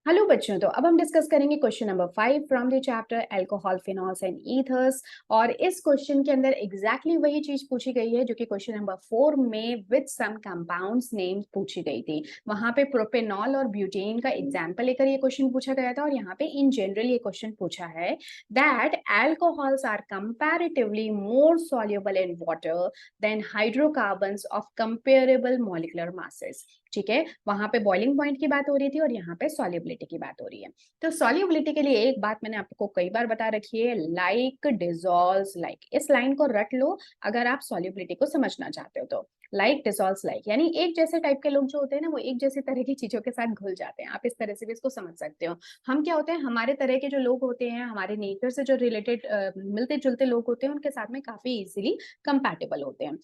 Hello बच्चों, तो अब हम डिस्कस करेंगे question number 5 from the chapter alcohol phenols and ethers. और इस क्वेश्चन के अंदर एग्जैक्टली वही चीज पूछी गई है जो कि क्वेश्चन नंबर 4 में विद सम कंपाउंड्स नेम्स पूछी गई थी। वहां पे प्रोपेनॉल और ब्यूटेन का एग्जांपल लेकर ये क्वेश्चन पूछा गया था, और यहाँ पे इन जनरल ये क्वेश्चन पूछा है that alcohols are comparatively more soluble in water than hydrocarbons of comparable molecular masses। ठीक है, वहां पे बॉइलिंग पॉइंट की बात हो रही थी और यहाँ पे सॉल्युबिलिटी की बात हो रही है। तो सॉल्युबिलिटी के लिए एक बात मैंने आपको कई बार बता रखी है, लाइक डिजॉल्व्स लाइक। इस लाइन को रट लो अगर आप सॉल्युबिलिटी को समझना चाहते हो तो। लाइक डिजॉल्व्स लाइक यानी एक जैसे टाइप के लोग जो होते हैं ना, वो एक जैसी तरह की चीजों के साथ घुल जाते हैं। आप इस तरह से भी इसको समझ सकते हो। हम क्या होते हैं, हमारे तरह के जो लोग होते हैं, हमारे नेचर से जो रिलेटेड मिलते जुलते लोग होते हैं, उनके साथ में काफी इजीली कंपैटिबल होते हैं।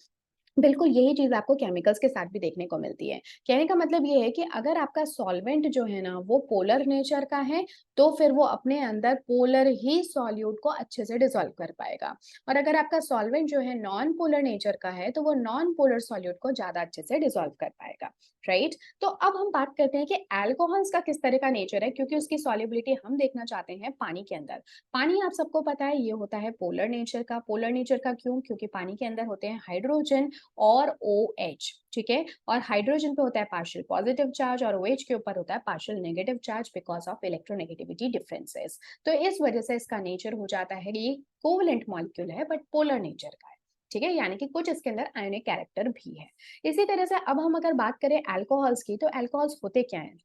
बिल्कुल यही चीज आपको केमिकल्स के साथ भी देखने को मिलती है। कहने का मतलब ये है कि अगर आपका सॉल्वेंट जो है ना वो पोलर नेचर का है, तो फिर वो अपने अंदर पोलर ही सॉल्यूट को अच्छे से डिसॉल्व कर पाएगा। और अगर आपका सॉल्वेंट जो है नॉन पोलर नेचर का है, तो वो नॉन पोलर सॉल्यूट को ज्यादा अच्छे से डिसॉल्व कर पाएगा। राइट। तो अब हम बात करते हैं कि अल्कोहल्स का किस तरह का नेचर है, क्योंकि उसकी सॉल्युबिलिटी हम देखना चाहते हैं पानी के अंदर। पानी आप सबको पता है ये होता है पोलर नेचर का। पोलर नेचर का क्यों? क्योंकि पानी के अंदर होते हैं हाइड्रोजन और OH। ठीक है, और हाइड्रोजन पे होता है पार्शियल पॉजिटिव चार्ज और OH के ऊपर होता है partial negative charge because of electronegativity differences. तो इस वजह से इसका नेचर हो जाता है, ये कोवलेंट मॉलिक्यूल है बट पोलर नेचर का है। ठीक है, यानी कि कुछ इसके अंदर आयोनिक कैरेक्टर भी है। इसी तरह से अब हम अगर बात करें अल्कोहल्स की, तो अल्कोहल्स होते क्या हैं?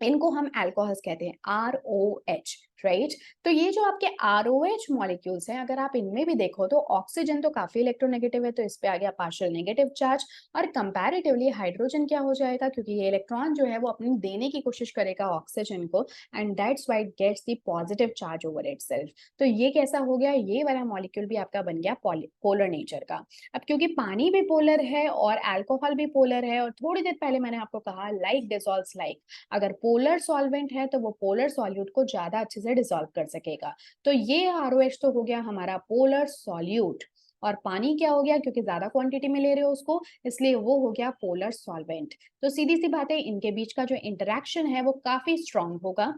इनको हम अल्कोहल्स कहते हैं, ROH। राइट। तो ये जो आपके ROH मॉलिक्यूल्स हैं, अगर आप इनमें भी देखो तो ऑक्सीजन तो काफी इलेक्ट्रोनेगेटिव है, तो इस पे आ गया पार्शियल नेगेटिव चार्ज। और कंपैरेटिवली हाइड्रोजन क्या हो जाएगा, क्योंकि ये इलेक्ट्रॉन जो है वो अपनी देने की कोशिश करेगा ऑक्सीजन को, and that's why it gets the positive charge over itself. तो ये कैसा हो गया, ये वाला मॉलिक्यूल भी आपका बन गया पोलर नेचर का। अब क्योंकि पानी भी पोलर है और अल्कोहल भी पोलर है, और थोड़ी देर पहले मैंने आपको कहा लाइक डिसॉल्व्स लाइक। अगर पोलर सॉल्वेंट है तो वो पोलर सॉल्यूट को ज्यादा अच्छे से डिसॉल्व कर सकेगा। तो ये ROH तो हो गया हमारा पोलर सॉल्यूट। और पानी क्या हो गया, क्योंकि ज्यादा क्वांटिटी में ले रहे हो उसको, इसलिए वो हो गया पोलर सॉल्वेंट। तो सीधी सी बात है, इनके बीच का जो इंटरेक्शन है वो काफी स्ट्रांग होगा।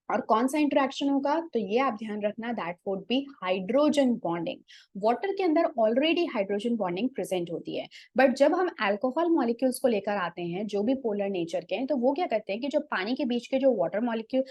और कौन सा इंटरेक्शन होगा, तो ये आप ध्यान रखना, that would be hydrogen bonding. Water के अंदर ऑलरेडी हाइड्रोजन बॉन्डिंग प्रेजेंट होती है, बट जब हम अल्कोहल मॉलिक्यूल्स को लेकर आते हैं जो भी पोलर नेचर के हैं, तो वो क्या करते हैं कि जो पानी के बीच के जो वाटर मॉलिक्यूल,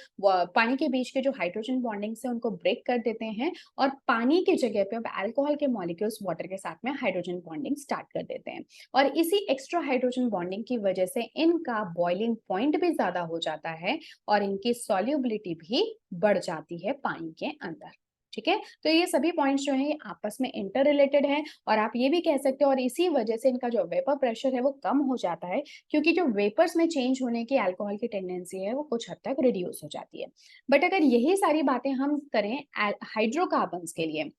पानी के बीच के जो हाइड्रोजन बॉन्डिंग से उनको ब्रेक कर देते हैं, और पानी की जगह पे अब अल्कोहल के मॉलिक्यूल्स वाटर के साथ में हाइड्रोजन बॉन्डिंग स्टार्ट कर देते हैं। और इसी एक्स्ट्रा हाइड्रोजन बॉन्डिंग की वजह से इनका बॉइलिंग पॉइंट भी ज्यादा हो जाता है, और इनकी सॉल्युबिलिटी भी बढ़ जाती है पानी के अंदर। ठीक है, तो ये सभी पॉइंट्स जो हैं आपस में इंटर रिलेटेड हैं। और आप ये भी कह सकते हो, और इसी वजह से इनका जो वेपर प्रेशर है वो कम हो जाता है, क्योंकि जो वेपर्स में चेंज होने की अल्कोहल की टेंडेंसी है वो कुछ हद तक रिड्यूस हो जाती है। बट अगर यही सारी बातें हम करें हाइड्रोकार्बन्स के लिए,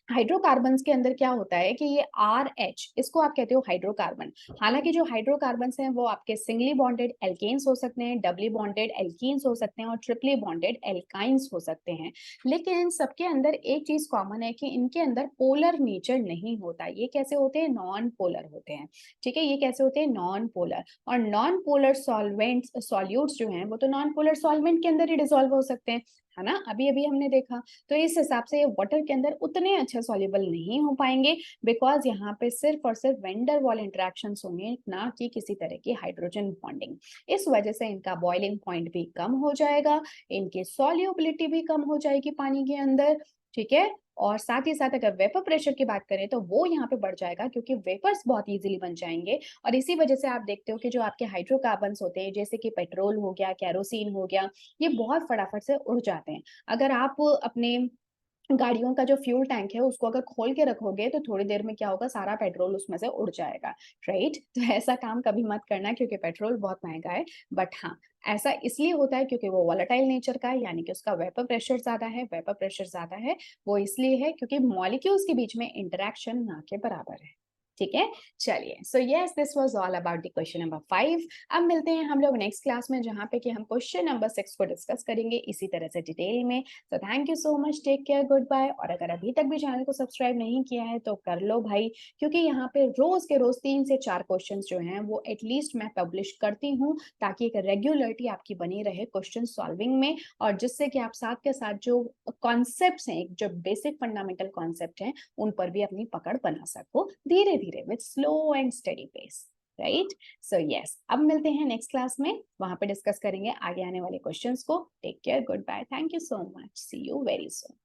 हाइड्रोकार्बन्स के अंदर क्या होता है कि ये RH, इसको आप कहते हो हाइड्रोकार्बन। हालांकि जो हाइड्रोकार्बन्स हैं वो आपके सिंगली बॉन्डेड एल्केन्स हो सकते हैं, डबली बॉन्डेड एल्कीन्स हो सकते हैं, और ट्रिपली बॉन्डेड एल्काइंस हो सकते हैं। लेकिन इन सबके अंदर एक चीज कॉमन है कि इनके अंदर पोलर नेचर नहीं होता। ये कैसे होते हैं, नॉन पोलर होते हैं। ठीक है, ये कैसे होते हैं, नॉन पोलर। और नॉन पोलर सॉल्वेंट्स सॉल्यूट्स जो हैं वो तो नॉन पोलर सॉल्वेंट के अंदर ही डिसॉल्व हो सकते हैं, है ना, अभी अभी हमने देखा। तो इस हिसाब से ये वाटर के अंदर उतने अच्छे सॉल्युबल नहीं हो पाएंगे, बिकॉज यहाँ पे सिर्फ और सिर्फ वेंडर वॉल इंटरेक्शंस होंगे, ना कि किसी तरह की हाइड्रोजन बॉन्डिंग। इस वजह से इनका बॉइलिंग पॉइंट भी कम हो जाएगा, इनकी सॉल्युबिलिटी भी कम हो जाएगी पानी के अंदर। ठीक है, और साथ ही साथ अगर वेपर प्रेशर की बात करें तो वो यहाँ पे बढ़ जाएगा, क्योंकि वेपर्स बहुत इजीली बन जाएंगे। और इसी वजह से आप देखते हो कि जो आपके हाइड्रोकार्बन्स होते हैं, जैसे कि पेट्रोल हो गया, कैरोसिन हो गया, ये बहुत फटाफट से उड़ जाते हैं। अगर आप अपने गाड़ियों का जो फ्यूल टैंक है उसको अगर खोल के रखोगे, तो थोड़ी देर में क्या होगा, सारा पेट्रोल उसमें से उड़ जाएगा। राइट। तो ऐसा काम कभी मत करना, क्योंकि पेट्रोल बहुत महंगा है। बट हाँ, ऐसा इसलिए होता है क्योंकि वो वॉलेटाइल नेचर का है, यानी कि उसका वेपर प्रेशर ज्यादा है। वेपर प्रेशर ज्यादा है वो इसलिए है क्योंकि मॉलिक्यूल्स के बीच में इंटरेक्शन ना के बराबर है। ठीक है, चलिए। So yes, this was all about the question number 5। अब मिलते हैं हम लोग नेक्स्ट क्लास में, जहाँ पे कि हम क्वेश्चन नंबर 6 को डिस्कस करेंगे इसी तरह से डिटेल में। So thank you so much, take care, good bye. और अगर अभी तक भी चैनल को सब्सक्राइब नहीं किया है तो कर लो भाई, क्योंकि यहाँ पे रोज के रोज 3 से 4 क्वेश्चन जो हैं वो एटलीस्ट मैं पब्लिश करती हूँ, ताकि एक रेगुलरिटी आपकी बनी रहे क्वेश्चन सॉल्विंग में, और जिससे कि आप साथ के साथ जो कॉन्सेप्ट्स हैं, जो बेसिक फंडामेंटल कॉन्सेप्ट हैं, उन पर भी अपनी पकड़ बना सको धीरे धीरे, with slow and study pace, right. So yes, अब मिलते हैं नेक्स्ट क्लास में, वहां पे डिस्कस करेंगे आगे आने वाले क्वेश्चंस को। Take care, good bye, thank you so much, see you very soon.